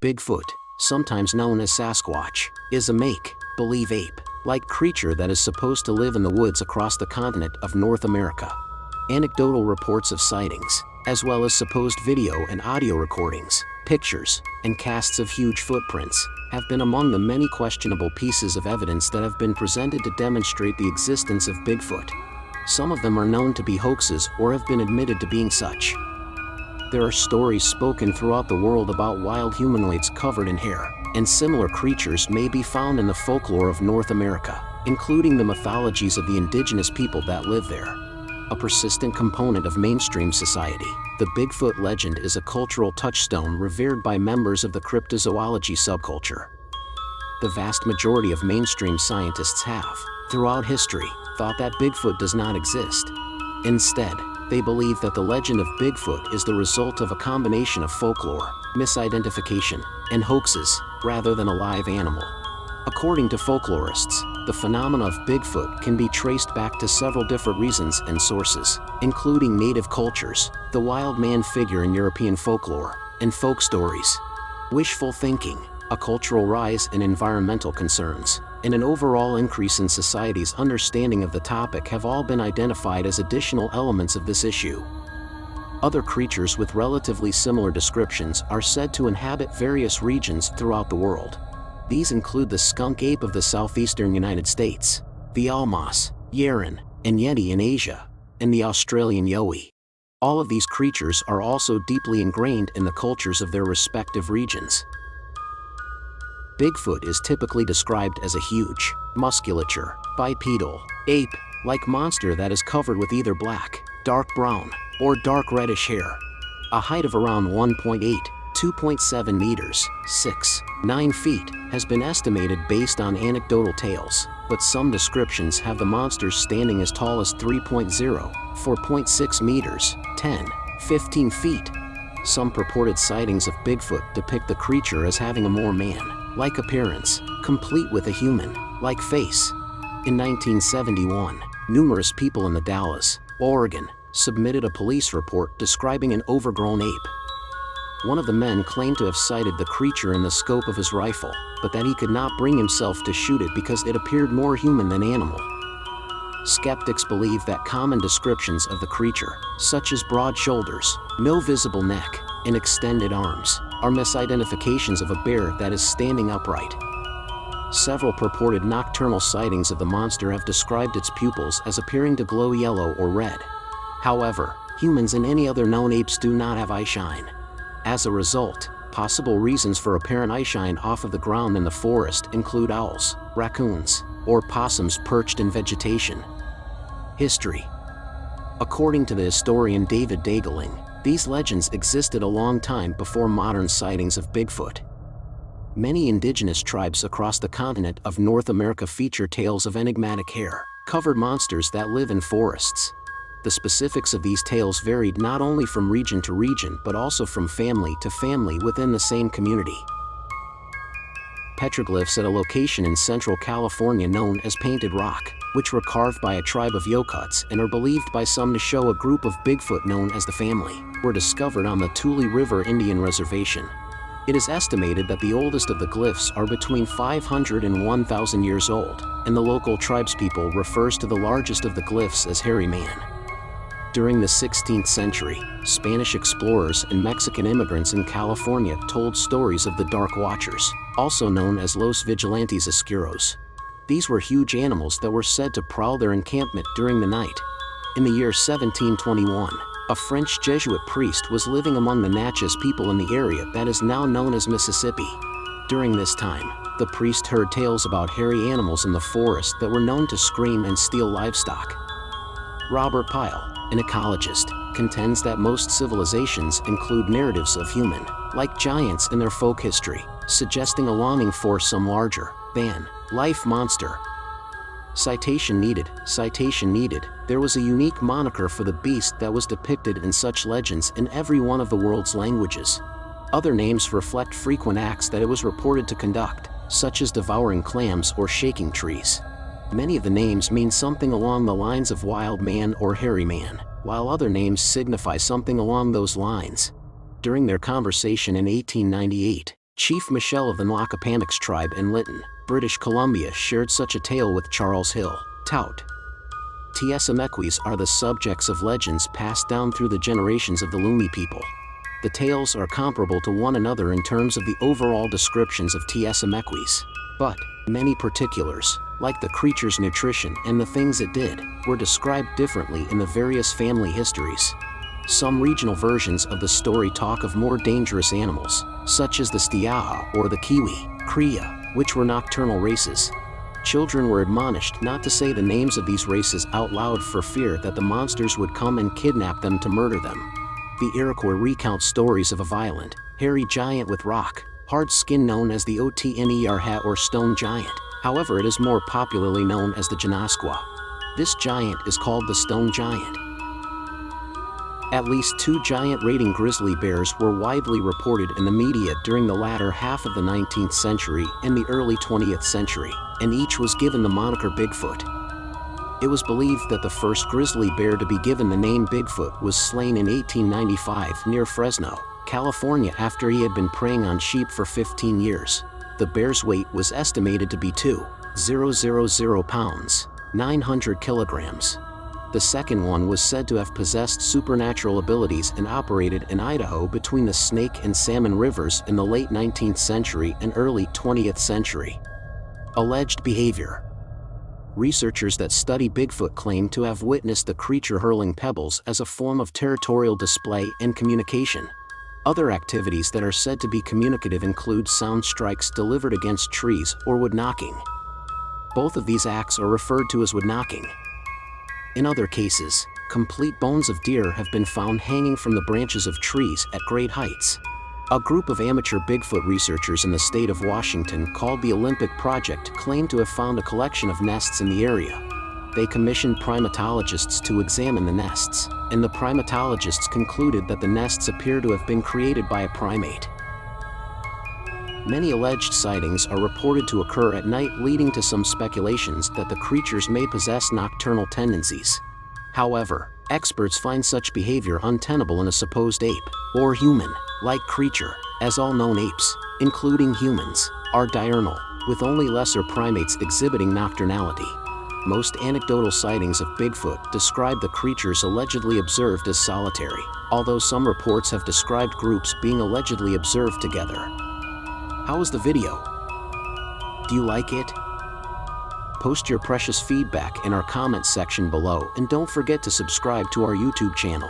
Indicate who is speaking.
Speaker 1: Bigfoot, sometimes known as Sasquatch, is a make-believe ape-like creature that is supposed to live in the woods across the continent of North America. Anecdotal reports of sightings, as well as supposed video and audio recordings, pictures, and casts of huge footprints, have been among the many questionable pieces of evidence that have been presented to demonstrate the existence of Bigfoot. Some of them are known to be hoaxes or have been admitted to being such. There are stories spoken throughout the world about wild humanoids covered in hair, and similar creatures may be found in the folklore of North America, including the mythologies of the indigenous people that live there. A persistent component of mainstream society, the Bigfoot legend is a cultural touchstone revered by members of the cryptozoology subculture. The vast majority of mainstream scientists have, throughout history, thought that Bigfoot does not exist. Instead, they believe that the legend of Bigfoot is the result of a combination of folklore, misidentification, and hoaxes, rather than a live animal. According to folklorists, the phenomena of Bigfoot can be traced back to several different reasons and sources, including native cultures, the wild man figure in European folklore, and folk stories. Wishful thinking, a cultural rise in environmental concerns, and an overall increase in society's understanding of the topic have all been identified as additional elements of this issue. Other creatures with relatively similar descriptions are said to inhabit various regions throughout the world. These include the skunk ape of the southeastern United States, the almas, yeren, and yeti in Asia, and the Australian yowie. All of these creatures are also deeply ingrained in the cultures of their respective regions. Bigfoot is typically described as a huge, musculature, bipedal, ape-like monster that is covered with either black, dark brown, or dark reddish hair. A height of around 1.8, 2.7 meters, 9 feet, has been estimated based on anecdotal tales, but some descriptions have the monsters standing as tall as 3.0, 4.6 meters, 15 feet. Some purported sightings of Bigfoot depict the creature as having a more man-like appearance, complete with a human-like face. In 1971, numerous people in the Dallas, Oregon, submitted a police report describing an overgrown ape. One of the men claimed to have sighted the creature in the scope of his rifle, but that he could not bring himself to shoot it because it appeared more human than animal. Skeptics believe that common descriptions of the creature, such as broad shoulders, no visible neck, and extended arms, are misidentifications of a bear that is standing upright. Several purported nocturnal sightings of the monster have described its pupils as appearing to glow yellow or red. However, humans and any other known apes do not have eyeshine. As a result, possible reasons for apparent eyeshine off of the ground in the forest include owls, raccoons, or possums perched in vegetation. History. According to the historian David Daegling, these legends existed a long time before modern sightings of Bigfoot. Many indigenous tribes across the continent of North America feature tales of enigmatic hair-covered monsters that live in forests. The specifics of these tales varied not only from region to region but also from family to family within the same community. Petroglyphs at a location in central California known as Painted Rock, which were carved by a tribe of Yokuts and are believed by some to show a group of Bigfoot known as the Family, were discovered on the Tule River Indian Reservation. It is estimated that the oldest of the glyphs are between 500 and 1,000 years old, and the local tribespeople refers to the largest of the glyphs as Hairy Man. During the 16th century, Spanish explorers and Mexican immigrants in California told stories of the Dark Watchers, also known as Los Vigilantes Oscuros. These were huge animals that were said to prowl their encampment during the night. In the year 1721, a French Jesuit priest was living among the Natchez people in the area that is now known as Mississippi. During this time, the priest heard tales about hairy animals in the forest that were known to scream and steal livestock. Robert Pyle, an ecologist, contends that most civilizations include narratives of human-like giants in their folk history, suggesting a longing for some larger-than-life monster. Citation needed. There was a unique moniker for the beast that was depicted in such legends in every one of the world's languages. Other names reflect frequent acts that it was reported to conduct, such as devouring clams or shaking trees. Many of the names mean something along the lines of wild man or hairy man, while other names signify something along those lines. During their conversation in 1898, Chief Michelle of the Nlaka'pamux tribe in Lytton, British Columbia shared such a tale with Charles Hill, tout. Tsmequis are the subjects of legends passed down through the generations of the Lumi people. The tales are comparable to one another in terms of the overall descriptions of Tsmequis, but many particulars, like the creature's nutrition and the things it did, were described differently in the various family histories. Some regional versions of the story talk of more dangerous animals, such as the stiaha or the kiwi, kria, which were nocturnal races. Children were admonished not to say the names of these races out loud for fear that the monsters would come and kidnap them to murder them. The Iroquois recount stories of a violent, hairy giant with rock, hard skin known as the Otnerha or stone giant. However, it is more popularly known as the Janasqua. This giant is called the stone giant. At least 2 giant raiding grizzly bears were widely reported in the media during the latter half of the 19th century and the early 20th century, and each was given the moniker Bigfoot. It was believed that the first grizzly bear to be given the name Bigfoot was slain in 1895 near Fresno, California, after he had been preying on sheep for 15 years. The bear's weight was estimated to be 2,000 pounds, 900 kilograms. The second one was said to have possessed supernatural abilities and operated in Idaho between the Snake and Salmon rivers in the late 19th century and early 20th century. Alleged behavior. Researchers that study Bigfoot claim to have witnessed the creature hurling pebbles as a form of territorial display and communication. Other activities that are said to be communicative include sound strikes delivered against trees or wood knocking. Both of these acts are referred to as wood knocking. In other cases, complete bones of deer have been found hanging from the branches of trees at great heights. A group of amateur Bigfoot researchers in the state of Washington called the Olympic Project claimed to have found a collection of nests in the area. They commissioned primatologists to examine the nests, and the primatologists concluded that the nests appear to have been created by a primate. Many alleged sightings are reported to occur at night, leading to some speculations that the creatures may possess nocturnal tendencies. However, experts find such behavior untenable in a supposed ape, or human-like creature, as all known apes, including humans, are diurnal, with only lesser primates exhibiting nocturnality. Most anecdotal sightings of Bigfoot describe the creatures allegedly observed as solitary, although some reports have described groups being allegedly observed together. How was the video? Do you like it? Post your precious feedback in our comments section below, and don't forget to subscribe to our YouTube channel.